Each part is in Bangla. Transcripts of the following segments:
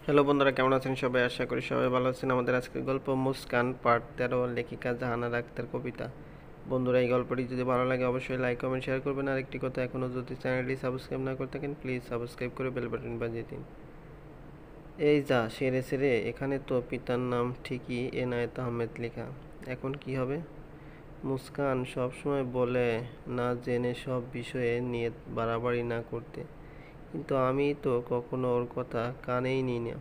হ্যালো বন্ধুরা, কেমন আছেন সবাই? আশা করি সবাই ভালো আছেন। আমাদের আজকের গল্প মুস্কান পার্ট 13, লেখিকা জাহানারা আক্তার কবিতা। বন্ধুরা, এই গল্পটি যদি ভালো লাগে অবশ্যই লাইক কমেন্ট শেয়ার করবেন। আর একটি কথা, এখনও যদি চ্যানেলটি সাবস্ক্রাইব না করে থাকেন প্লিজ সাবস্ক্রাইব করে বেল বাটন বাজিয়ে দিন। এই যা সেরে সেরে, এখানে তো পিতার নাম ঠিকই এনায়েত আহমেদ লেখা। এখন কি হবে? মুস্কান সবসময় বলে না জেনে সব বিষয়ে নিয়ে বাড়াবাড়ি না করতে, কিন্তু আমি তো কখনো ওর কথা কানেই নিই না।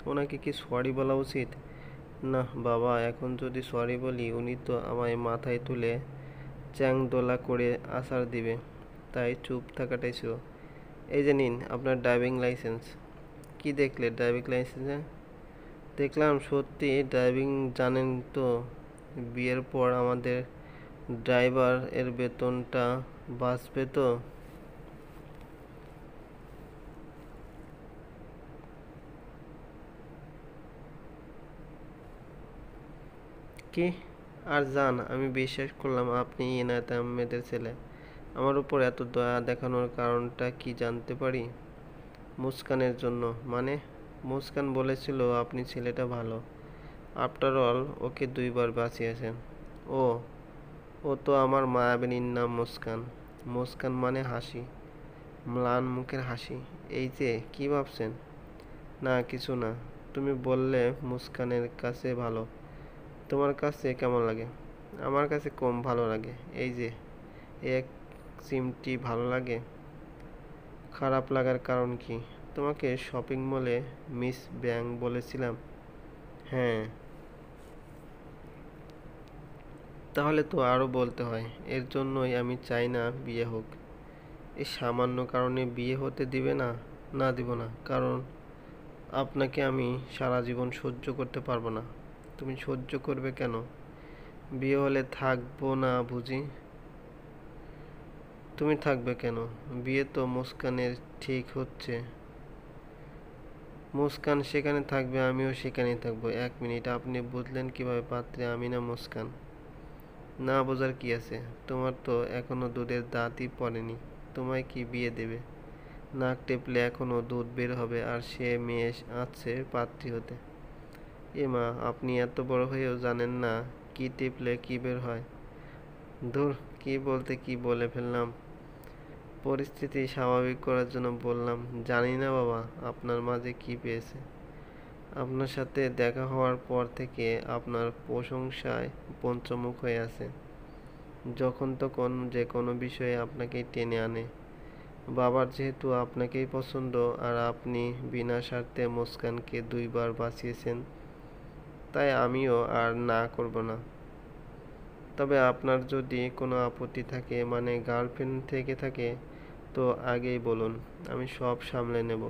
ওনাকে কি সরি বলা উচিত? না বাবা, এখন যদি সরি বলি উনি তো আমায় মাথায় তুলে চ্যাংদোলা করে আছাড় দিবে। তাই চুপ থাকাটাই ছিল। এই যে নিন আপনার ড্রাইভিং লাইসেন্স। কি দেখলে ড্রাইভিং লাইসেন্সে? দেখলাম সত্যি ড্রাইভিং জানেন তো। বিয়ের পর আমাদের ড্রাইভার এর বেতনটা বাঁচবে তো? কি? আর যান, আমি বিশ্বাস করলাম আপনি এনায়েত আহমেদের ছেলে। আমার উপর এত দয়া দেখানোর কারণটা কি জানতে পারি? মুস্কানের জন্য। মানে? মুস্কান বলেছিল আপনি ছেলেটা ভালো। আফটার অল ওকে 2বার বাঁচিয়েছেন। ও ও তো আমার মায়াবিনীর নাম মুস্কান। মুস্কান মানে হাসি, ম্লান মুখের হাসি। এই যে কি ভাবছেন? না কিছু না। তুমি বললে মুস্কানের কাছে ভালো। তোমার কাছে কেমন লাগে? আমার কাছে কম ভালো লাগে। এই যে এক সিমটি ভালো লাগে। খারাপ লাগার কারণ কি? তোমাকে শপিং মলে মিস ব্যাং বলেছিলাম। হ্যাঁ। তাহলে তো আরও বলতে হয়। এর জন্যই আমি চাই না বিয়ে হোক। এই সামান্য কারণে বিয়ে হতে দিবে না? না দিব না, কারণ আপনাকে আমি সারা জীবন সহ্য করতে পারবো না। তুমি সহ্য করবে কেন? বিয়ে হলে থাকবো না বুঝি? তুমি থাকবে কেন? বিয়ে তো মুস্কানের ঠিক হচ্ছে। মুস্কান সেখানে থাকবে, আমিও সেখানেই থাকবো। 1 মিনিট, আপনি বুঝলেন কিভাবে পাত্রে আমি না মুস্কান? না বোঝার কি আছে? তোমার তো এখনো দুধের দাঁতই পড়েনি। তোমায় কি বিয়ে দেবে? নাক টেপলে এখনো দুধ বের হবে, আর সে মেয়ে আছে পাত্রী হতে। এ মা, আপনি এত বড় হয়েও জানেন না কি টিপলে কি বের হয়? ধুর, কি বলতে কি বলে ফেললাম। পরিস্থিতি স্বাভাবিক করার জন্য বললাম। জানি না বাবা আপনার মাঝে কি পেয়েছে। আপনার সাথে দেখা হওয়ার পর থেকে আপনার প্রশংসায় পঞ্চমুখ হয়ে আছে। যখন তখন যে কোনো বিষয়ে আপনাকেই টেনে আনে। বাবার যেহেতু আপনাকেই পছন্দ, আর আপনি বিনা স্বার্থে মুস্কানকে 2বার বাঁচিয়েছেন, তাই আমিও আর না করব না। তবে আপনার যদি কোনো আপত্তি থাকে, মানে গার্লফ্রেন্ড থেকে থাকে, তো আগেই বলুন, আমি সব সামলে নেব।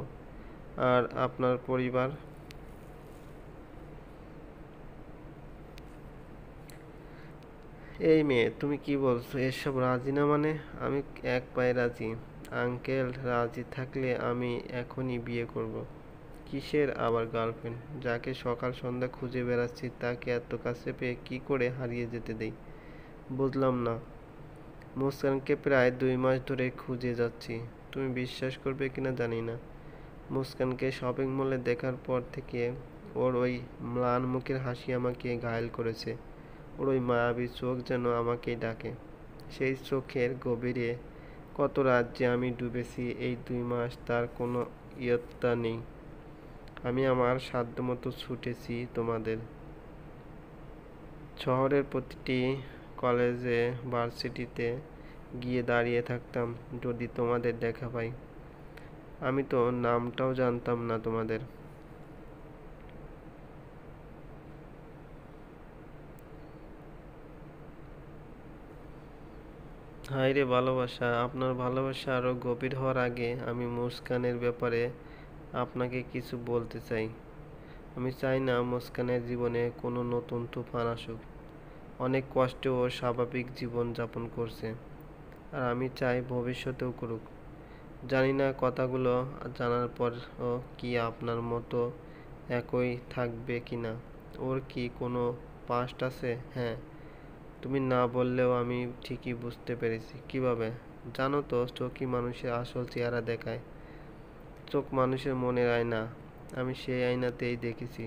আর আপনার পরিবার? এই মেয়ে, তুমি কি বলছো এসব? রাজি না মানে? আমি এক পায়ে রাজি। আঙ্কেল রাজি থাকলে আমি এখনই বিয়ে করব। কিসের আবার গার্লফ্রেন্ড? যাকে সকাল সন্ধ্যা খুঁজে বেড়াচ্ছি তাকে এত কাছে পেয়ে কি করে হারিয়ে যেতে দেই? বুঝলাম না। মুস্কানকে প্রায় 2 মাস ধরে খুঁজে যাচ্ছি। তুমি বিশ্বাস করবে কিনা জানি না। মুস্কানকে শপিং মলে দেখার পর থেকে ওর ওই ম্লান মুখের হাসি আমাকে ঘায়েল করেছে। ওর ওই মায়াবী চোখ যেন আমাকেই ডাকে। সেই চোখের গভীরে কত রাত যে আমি ডুবেছি এই 2 মাস, তার কোনো ইয়ত্তা নেই। আমি আমার সাধ্যমতো ছুটেছি তোমাদের। শহরের প্রতিটি কলেজে, ভার্সিটিতে গিয়ে দাঁড়িয়ে থাকতাম যদি তোমাদের দেখা পাই। আমি তো নামটাও জানতাম না তোমাদের। হায় রে ভালোবাসা! আপনার ভালোবাসা আরো গভীর হওয়ার আগে আমি মুস্কানের ব্যাপারে আপনাকে কিছু বলতে চাই। আমি চাই না মুস্কানের জীবনে কোনো নতুন তুফান আসুক। অনেক কষ্টে ও স্বাভাবিক জীবন যাপন করছে, আর আমি চাই ভবিষ্যতেও করুক। জানি না কথাগুলো জানার পরও কি আপনার মতো একই থাকবে কিনা। ওর কি কোনো পাস্ট আছে? হ্যাঁ, তুমি না বললেও আমি ঠিকই বুঝতে পেরেছি। কিভাবে? জানো তো, চোখই মানুষের আসল চেহারা দেখায়। চোখ মানুষের মনের আয়না। আমি সেই আয়নাতেই দেখেছি।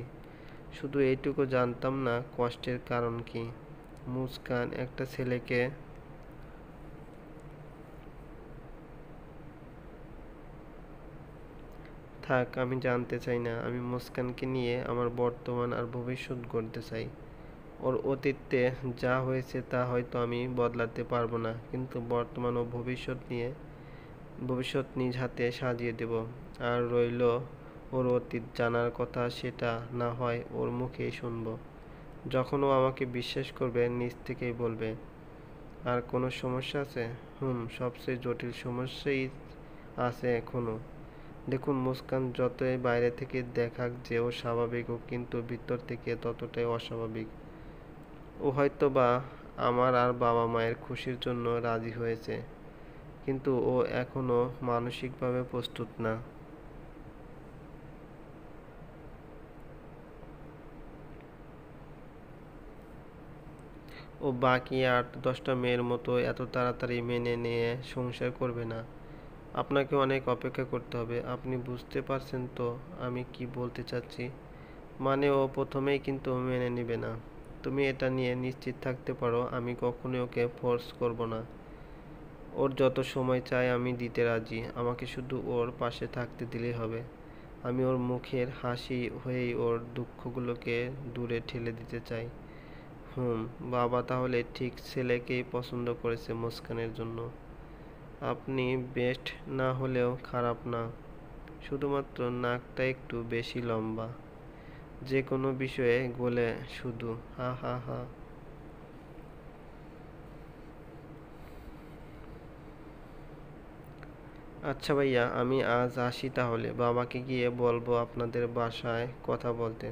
শুধু এইটুকু জানতাম না কষ্টের কারণ কি। মুস্কান একটা ছেলেকে থাক, আমি জানতে চাই না। আমি মুস্কানকে নিয়ে আমার বর্তমান আর ভবিষ্যৎ গড়তে চাই। ওর অতীতে যা হয়েছে তা হয়তো আমি বদলাতে পারবো না, কিন্তু বর্তমান ও ভবিষ্যৎ নিজ হাতে সাজিয়ে দেব। আর রইল ওর অতীত জানার কথা, সেটা না হয় ওর মুখেই শুনবো। যখন ও আমাকে বিশ্বাস করবে নিজ থেকেই বলবে। আর কোনো সমস্যা আছে? সবচেয়ে জটিল সমস্যাই আছে এখনো। দেখুন, মুস্কান যতই বাইরে থেকে দেখাক যে ও স্বাভাবিক, ও কিন্তু ভিতর থেকে ততটাই অস্বাভাবিক। ও হয়তো বা আমার আর বাবা মায়ের খুশির জন্য রাজি হয়েছে, কিন্তু ও এখনো মানসিকভাবে প্রস্তুত না। ও বাকি 8-10টা মেয়ের মতো এত তাড়াতাড়ি মেনে নিয়ে সংসার করবে না। আপনাকে অনেক অপেক্ষা করতে হবে। আপনি বুঝতে পারছেন তো আমি কি বলতে চাচ্ছি? মানে ও প্রথমেই কিন্তু মেনে নিবে না। তুমি এটা নিয়ে নিশ্চিত থাকতে পারো, আমি কখনোই ওকে ফোর্স করব না। ওর যত সময় চাই আমি দিতে রাজি। আমাকে শুধু ওর পাশে থাকতে দিলেই হবে। আমি ওর মুখের হাসি হয়েই ওর দুঃখগুলোকে দূরে ঠেলে দিতে চাই। হুম। বাবা তাহলে ঠিক ছেলেকেই পছন্দ করেছে মুস্কানের জন্য। আপনি বেস্ট না হলেও খারাপ না, শুধুমাত্র নাকটা একটু বেশি লম্বা। যে কোনো বিষয়ে গলে শুধু। হা হা হা। আচ্ছা ভাইয়া, আমি আজ আসি তাহলে। বাবাকে গিয়ে বলবো আপনাদের বাসায় কথা বলতে।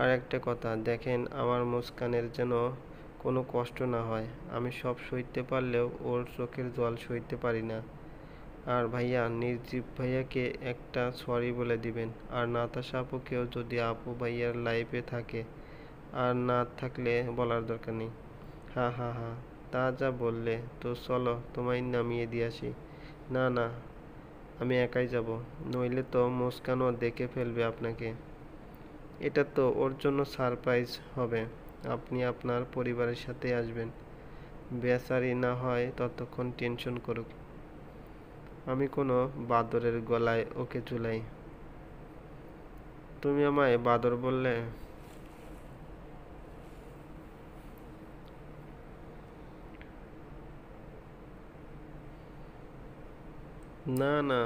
আর একটা কথা, দেখেন আমার মুস্কানের যেন কোনো কষ্ট না হয়। আমি সব সইতে পারলেও ওর চোখের জল সইতে পারি না। আর ভাইয়া, নির্জীব ভাইয়াকে একটা সরি বলে দিবেন। আর নাতাশা আপুকেও, যদি আপু ভাইয়ার লাইফে থাকে। আর না থাকলে বলার দরকার নেই। হা হা হা। তা যা বললে, তো চলো তোমায় নামিয়ে দিয়ে আসি। না না, আমি একাই যাব। নইলে তো মুস্কানও দেখে ফেলবে আপনাকে। এটা তো ওর জন্য সারপ্রাইজ হবে। আপনি আপনার পরিবারের সাথে আসবেন। বেচারি না হয় ততক্ষণ টেনশন করুক। আমি কোনো বাদরের গলায় ওকে ঝুলাই। তুমি আমায় বাদর বললে? না না,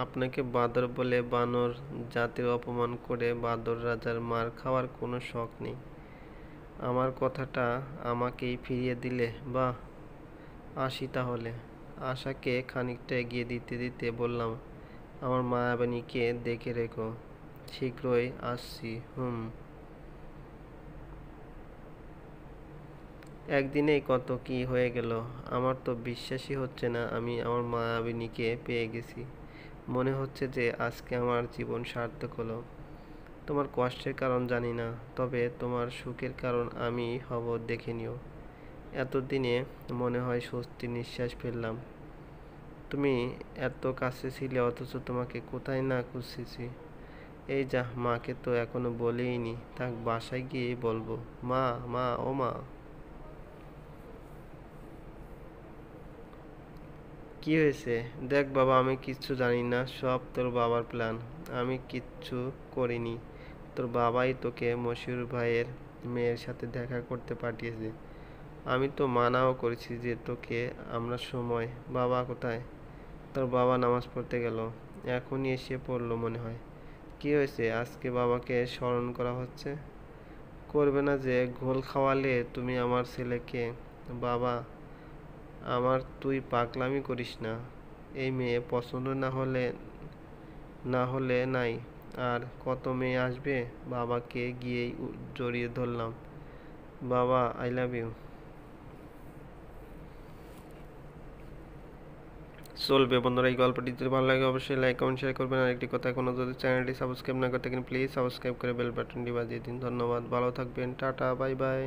আপনাকে বাদর বলে বানর জাতির অপমান করে বাদর রাজার মার খাওয়ার কোনো শখ নেই। আমার কথাটা আমাকেই ফিরিয়ে দিলে, বাহ। আসি তাহলে। আশাকে খানিকটা এগিয়ে দিতে দিতে বললাম, আমার মায়াবানীকে দেখে রেখো। শীঘ্রই আসছি। একদিনেই কত কি হয়ে গেল। আমার তো বিশ্বাসই হচ্ছে না আমি আমার মায়াবিনীকে পেয়ে গেছি। মনে হচ্ছে যে আজকে আমার জীবন সার্থক হলো। তোমার কষ্টের কারণ জানি না, তবে তোমার সুখের কারণ আমি হব দেখে নিও। এতদিনে মনে হয় স্বস্তির নিঃশ্বাস ফেললাম। তুমি এত কাছে ছিলে, অথচ তোমাকে কোথায় না খুঁজেছি। এই যা, মাকে তো এখনো বলিনি। থাক, বাসায় গিয়ে বলবো। মা, মা, ও মা। কি হয়েছে? দেখ বাবা, আমি কিচ্ছু জানি না। সব তোর বাবার প্ল্যান। আমি কিচ্ছু করিনি। তোর বাবাই তোকে মশিউর ভাইয়ের মেয়ের সাথে দেখা করতে পাঠিয়েছে। আমি তো মানাও করেছি যে তোকে আমরা সময়। বাবা কোথায়? তোর বাবা নামাজ পড়তে গেল। এখনই এসে পড়লো মনে হয়। কি হয়েছে? আজকে বাবাকে স্মরণ করা হচ্ছে? করবে না যে? ঘোল খাওয়ালে তুমি আমার ছেলেকে। বাবা আমার, তুই পাগলামি করিস না। এই মেয়ে পছন্দ না হলে নাই। আর কত মেয়ে আসবে? বাবাকে গিয়েই জড়িয়ে ধরলাম। বাবা, আই লাভ ইউ। চলবে বন্ধুরা, এই গল্পটি যদি ভালো লাগে অবশ্যই লাইক কমেন্ট শেয়ার করবেন। আর একটি কথা, এখনো যদি চ্যানেলটি সাবস্ক্রাইব না করে থাকেন প্লিজ সাবস্ক্রাইব করে বেল বাটনটি বাজিয়ে দিন। ধন্যবাদ, ভালো থাকবেন, টাটা, বাই বাই।